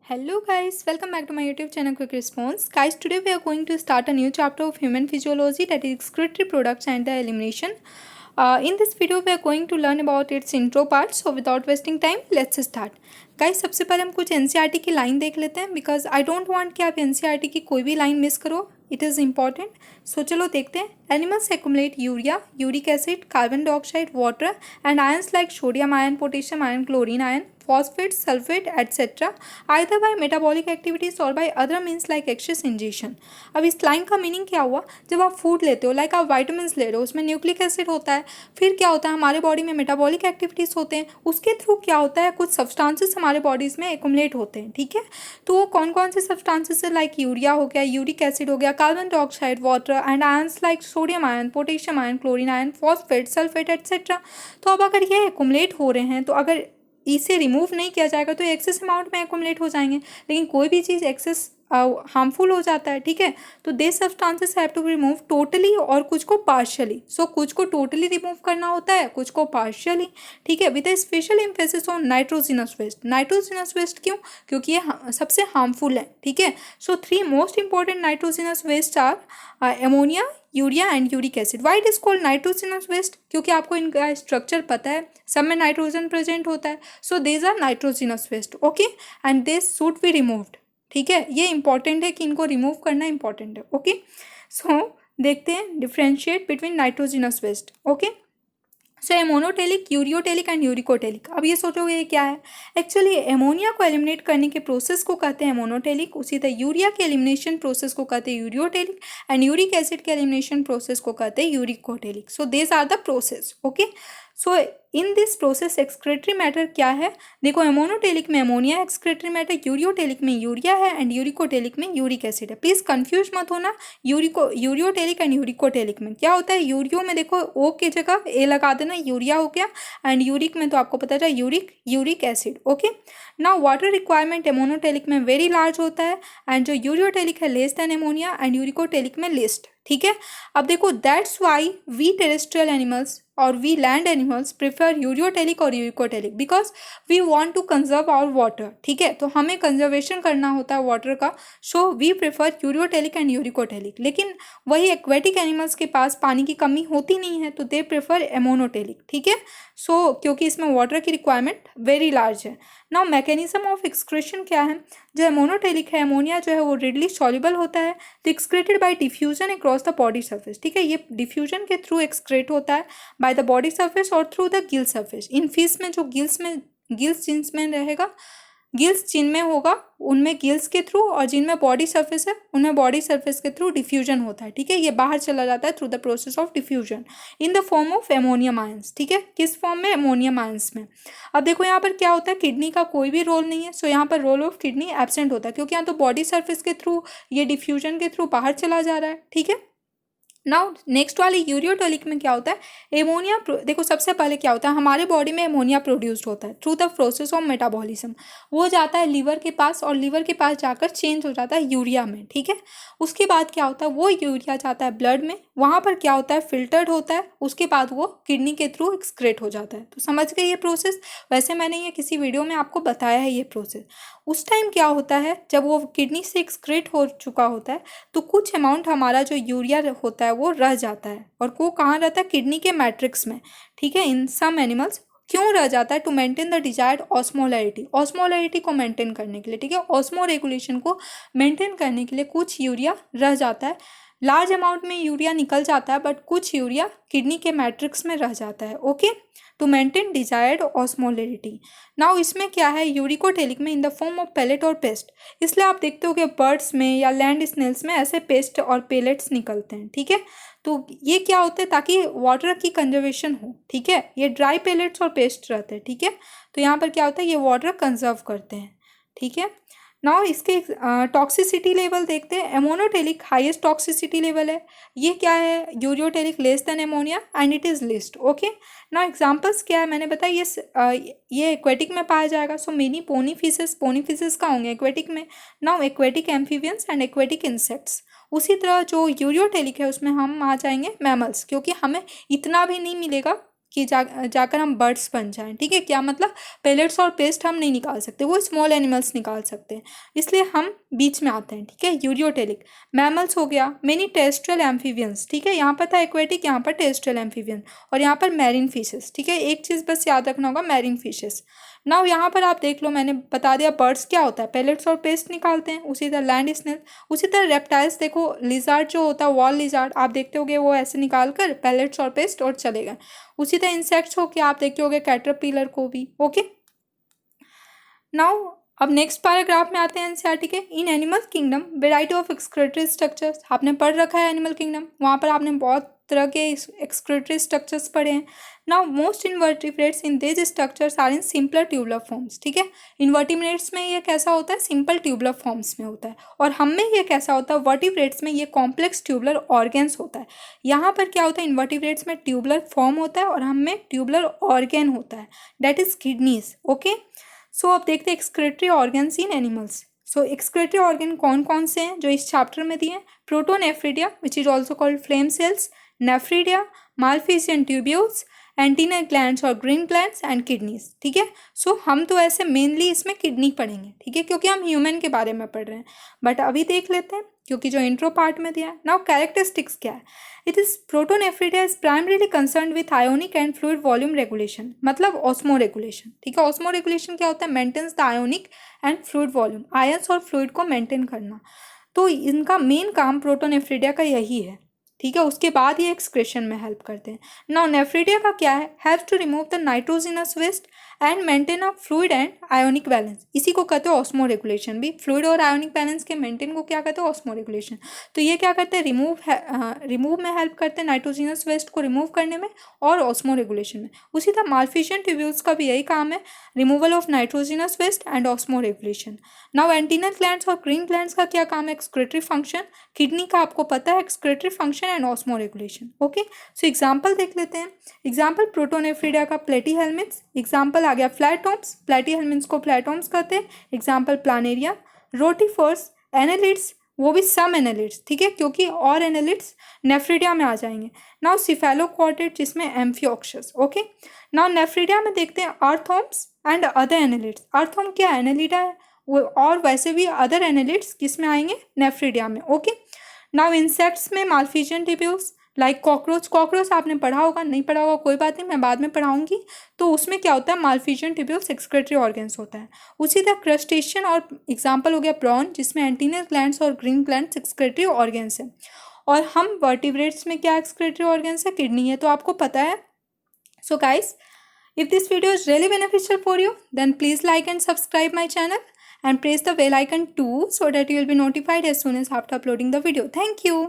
Hello guys, welcome back to my YouTube channel Quick Response. Guys, today we are going to start a new chapter of human physiology, that is excretory products and their elimination. In this video we are going to learn about its intro part. So without wasting time, let's start. Guys सबसे पहले हम कुछ NCERT की line देख लेते हैं because I don't want कि आप एनसीईआरटी की कोई भी लाइन मिस करो. It is important. सो चलो देखते हैं. Animals accumulate urea, uric acid, carbon dioxide, water and ions like sodium ion, potassium ion, chlorine ion, phosphate, sulfate, etc. either by metabolic activities or by other means like excess ingestion. अब इस line का meaning क्या हुआ? जब आप food लेते हो, like आप वाइटामिन ले रहे हो, उसमें न्यूक्लिक एसिड होता है. फिर क्या होता है, हमारे बॉडी में मेटाबॉलिक एक्टिविटीज़ होते हैं, उसके थ्रू क्या होता है, कुछ सब्सटेंसेस हमारे बॉडीज़ में एक्युमुलेट होते हैं. ठीक है, तो वो कौन कौन से सब्सटेंसेस है? लाइक यूरिया हो गया, यूरिक एसिड हो गया, carbon dioxide, water and ions like sodium ion, potassium ion, chlorine ion, phosphate, sulphate etcetera. तो अब अगर ये एक्युमुलेट हो रहे हैं तो अगर इसे रिमूव नहीं किया जाएगा तो एक्सेस अमाउंट में एक्युमुलेट हो जाएंगे. लेकिन कोई भी चीज़ एक्सेस हार्मफुल हो जाता है. ठीक है, तो they substances have to be remove totally और कुछ को पार्शियली. सो कुछ को टोटली रिमूव करना होता है, कुछ को पार्शियली. ठीक है, with a special emphasis on nitrogenous waste. Nitrogenous waste क्यों? क्योंकि ये सबसे हार्मफुल है. ठीक है, so 3 most important nitrogenous waste are ammonia, urea and uric acid. Why it is called nitrogenous waste? क्योंकि आपको इनका स्ट्रक्चर पता है, सब में नाइट्रोजन प्रेजेंट होता है. So these are nitrogenous waste. Okay, and they should be removed. ठीक है, ये इंपॉर्टेंट है कि इनको रिमूव करना इंपॉर्टेंट है. ओके, सो देखते हैं differentiate between nitrogenous waste. Okay, so ammonotelic, ureotelic and uricotelic. अब ये सोचोगे ये क्या है? एक्चुअली एमोनिया को एलिमिनेट करने के प्रोसेस को कहते हैं एमोनोटेलिक. उसी तरह यूरिया के एलिमिनेशन प्रोसेस को कहते हैं यूरियोटेलिक एंड यूरिक एसिड के एलिमिनेशन प्रोसेस को कहते हैं uricotelic. So this are the process. Okay, so in this process excretory matter क्या है? देखो, एमोनोटेलिक में एमोनिया एक्सक्रेटरी मैटर, यूरियोटेलिक में यूरिया है एंड यूरिकोटेलिक में यूरिक एसिड है. प्लीज कंफ्यूज मत होना. यूरियोटेलिक एंड यूरिकोटेलिक में क्या होता है? यूरियो में देखो ओ की जगह ए लगा देना, यूरिया हो गया. एंड यूरिक में तो आपको पता है uric acid. Okay, now water requirement ammonotelic में वेरी लार्ज होता है एंड जो यूरियोटेलिक है less than ammonia and uricotelic में लिस्ट. ठीक है, अब देखो that's why we terrestrial animals और we land animals prefer ureotelic और uricotelic because we want to conserve our water. ठीक है, तो हमें कंजर्वेशन करना होता है वाटर का. So we prefer ureotelic and uricotelic. लेकिन वही एक्वेटिक एनिमल्स के पास पानी की कमी होती नहीं है तो दे प्रेफर एमोनोटेलिक. ठीक है, सो क्योंकि इसमें वाटर की रिक्वायरमेंट वेरी लार्ज है. नाउ मैकेनिज्म ऑफ एक्सक्रेशन क्या है? जो एमोनोटेलिक है, अमोनिया जो है वो रेडली सॉल्युबल होता है, तो excreted by diffusion across the body surface. ठीक है, ये डिफ्यूजन के थ्रू एक्सक्रेट होता है बाय द बॉडी सर्फेस और थ्रू द गिल सर्फेस. इन फिश में जो गिल्स जिनमें रहेगा, गिल्स जिनमें होगा उनमें गिल्स के थ्रू, और जिनमें बॉडी सर्फेस है उनमें बॉडी सर्फेस के थ्रू डिफ्यूजन होता है. ठीक है, ये बाहर चला जाता है through the process of diffusion in the form of ammonium ions. ठीक है, किस फॉर्म में? एमोनियम आयंस में. अब देखो यहाँ पर क्या होता है, किडनी का कोई भी रोल नहीं है. सो यहाँ पर रोल ऑफ किडनी एब्सेंट होता है क्योंकि यहाँ तो बॉडी सर्फेस के थ्रू ये डिफ्यूजन के थ्रू बाहर चला जा रहा है. ठीक है, नाउ नेक्स्ट वाली यूरियोटेलिक में क्या होता है? एमोनिया. देखो सबसे पहले क्या होता है, हमारे बॉडी में एमोनिया प्रोड्यूस्ड होता है through the process of metabolism. वो जाता है लीवर के पास और लीवर के पास जाकर चेंज हो जाता है यूरिया में. ठीक है, उसके बाद क्या होता है, वो यूरिया जाता है ब्लड में, वहाँ पर क्या होता है, फिल्टर्ड होता है, उसके बाद वो किडनी के थ्रू एक्सक्रेट हो जाता है. तो समझ गए ये प्रोसेस? वैसे मैंने ये किसी वीडियो में आपको बताया है ये प्रोसेस. उस टाइम क्या होता है, जब वो किडनी से एक्सक्रेट हो चुका होता है तो कुछ अमाउंट हमारा जो यूरिया होता है वो रह जाता है, और वो कहाँ रहता है? किडनी के मैट्रिक्स में. ठीक है, इन सम एनिमल्स. क्यों रह जाता है? To maintain the desired osmolarity. Osmolarity को मेंटेन करने के लिए, ठीक है, ऑस्मो रेगुलेशन को मेंटेन करने के लिए कुछ यूरिया रह जाता है. लार्ज अमाउंट में यूरिया निकल जाता है बट कुछ यूरिया किडनी के मैट्रिक्स में रह जाता है. Okay, to maintain desired osmolarity. Now इसमें क्या है, यूरिकोटेलिक में in the form of pellet और पेस्ट. इसलिए आप देखते हो कि बर्ड्स में या लैंड स्नेल्स में ऐसे पेस्ट और पेलेट्स निकलते हैं. ठीक है, तो ये क्या होता है, ताकि वाटर की कंजर्वेशन हो. ठीक है, ये ड्राई पेलेट्स और पेस्ट रहते हैं. ठीक है, तो यहाँ पर क्या होता है, ये वाटर कंजर्व करते हैं. ठीक है, नाउ इसके टॉक्सिसिटी लेवल देखते हैं. एमोनोटेलिक हाईएस्ट टॉक्सिसिटी लेवल है. ये क्या है, ureotelic less than ammonia and it is list. Okay, now examples क्या है, मैंने बताया ये एक्वेटिक में पाया जाएगा. सो मेनी पोनी फिशेस का होंगे एक्वेटिक में. Now aquatic amphibians and aquatic insects. उसी तरह जो यूरियोटेलिक है उसमें हम आ जाएंगे मैमल्स, क्योंकि हमें इतना भी नहीं मिलेगा कि जाकर हम बर्ड्स बन जाएं, ठीक है। क्या मतलब, पेलेट्स और पेस्ट हम नहीं निकाल सकते, वो स्मॉल एनिमल्स निकाल सकते हैं, इसलिए हम बीच में आते हैं, ठीक है। यूरियोटेलिक मैमल्स हो गया, मेनी टेरेस्ट्रियल एम्फीबियंस, ठीक है। यहाँ पर था एक्वेटिक, यहाँ पर टेरेस्ट्रियल एम्फीबियन, और यहाँ पर मैरीन फिशेस, ठीक है। एक चीज़ बस याद रखना होगा, मैरीन फिशेस। नाउ यहाँ पर आप देख लो, मैंने बता दिया बर्ड्स क्या होता है, पेलेट्स और पेस्ट निकालते हैं, उसी तरह लैंड स्नेल, उसी तरह रेप्टाइल्स देखो, लिजार्ड जो होता है, वॉल लिजार्ड आप देखते होगे, वो ऐसे निकाल कर पेलेट्स और पेस्ट और चले गए। उसी तरह इंसेक्ट्स हो गया, आप देखते होगे कैटरपिलर को भी, ओके। नाउ अब नेक्स्ट पैराग्राफ में आते हैं एनसीईआरटी के। In animal kingdom variety of excretory structures, आपने पढ़ रखा है एनिमल किंगडम, वहाँ पर आपने बहुत तरह के एक्सक्रीटरी स्ट्रक्चर्स पढ़े हैं। Now most invertebrates in this structures are in simpler tubular forms, ठीक है। इनवर्टिब्रेट्स में ये कैसा होता है, सिंपल ट्यूबुलर फॉर्म्स में होता है, और हम में ये कैसा होता है, वर्टिब्रेट्स में ये कॉम्प्लेक्स ट्यूबुलर ऑर्गेन्स होता है। यहाँ पर क्या होता है, इनवर्टिब्रेट्स में ट्यूबुलर फॉर्म होता है और हम में ट्यूबुलर ऑर्गेन होता है, दैट इज किडनीज, ओके। सो अब देखते हैं excretory organs in animals. So excretory organ कौन कौन से हैं जो इस चैप्टर में दिए हैं, protonephridia which is also called flame cells, nephridia, Malpighian tubules, antenna glands और ग्रीन ग्लैंड्स एंड किडनीज, ठीक है। सो हम तो ऐसे मेनली इसमें किडनी पढ़ेंगे, ठीक है, क्योंकि हम ह्यूमन के बारे में पढ़ रहे हैं, बट अभी देख लेते हैं क्योंकि जो इंट्रो पार्ट में दिया है। नाउ कैरेक्टरिस्टिक्स क्या है, it is protonephridia is primarily concern with ionic and fluid volume regulation, मतलब ऑस्मो रेगुलेशन, ठीक है। ऑस्मो रेगुलेशन क्या होता है, maintains the ionic and fluid volume, ions और फ्लूइड को मेंटेन करना, तो इनका मेन काम प्रोटोनेफ्रिडिया का यही है, ठीक है। उसके बाद ये एक्सक्रेशन में हेल्प करते हैं। नाउ नेफ्रिडिया का क्या है, help to remove the nitrogenous waste and maintain a fluid and ionic balance, इसी को कहते हैं ऑस्मो रेगुलेशन भी, फ्लूइड और आयोनिक बैलेंस के मेंटेन को क्या कहते हैं, ऑस्मो रेगुलेशन। तो ये क्या करते हैं, रिमूव में हेल्प करते हैं, नाइट्रोजिनस वेस्ट को रिमूव करने में और ऑस्मो रेगुलेशन में। उसी तरह मालफिजियन ट्यूब्यूल्स का भी यही काम है, removal of nitrogenous waste and osmoregulation. Now antennal glands और ग्रीन ग्लैंड्स का क्या काम है, एक्सक्रीटरी फंक्शन, किडनी का आपको पता है, excretory function and osmo regulation, okay. So example देख लेते हैं। एग्जांपल प्रोटोनेफ्रिडिया का प्लेटीहेल्मिन्थ्स, एग्जांपल आ गया फ्लैटोम्स, प्लेटीहेल्मिन्थ्स को फ्लैटोम्स कहते हैं, एग्जांपल प्लानेरिया, रोटिफर्स, एनालिड्स, वो भी सम एनालिड्स, ठीक है, क्योंकि और एनालिड्स नेफ्रिडिया में आ जाएंगे। नाउ सिफेलोक्वाड्रेट जिसमें एम्फियोक्सस, ओके। नाउ नेफ्रिडिया में देखते हैं earthworms and other annelids, earthworm क्या एनालिडा है वो, और वैसे भी अदर एनालिड्स किसमें आएंगे, नेफ्रिडिया में, ओके। नाउ इंसेक्ट्स में Malpighian tubules like cockroach, cockroach आपने पढ़ा होगा, नहीं पढ़ा होगा कोई बात नहीं, मैं बाद में पढ़ाऊंगी। तो उसमें क्या होता है, मालफिजियन ट्यूब्यूल्स एक्सक्रीटरी ऑर्गन्स होता है। उसी तरह क्रस्टेशियन और एग्जांपल हो गया प्रॉन जिसमें एंटीनल ग्लैंड्स और ग्रीन ग्लैंड्स एक्सक्रीटरी ऑर्गन्स है, और हम वर्टिब्रेट्स में क्या एक्सक्रीटरी ऑर्गन्स है, किडनी है, तो आपको पता है। So guys, if this video is really beneficial for you, then please like and subscribe my channel and press the bell icon too so that you will be notified as soon as after uploading the video. Thank you.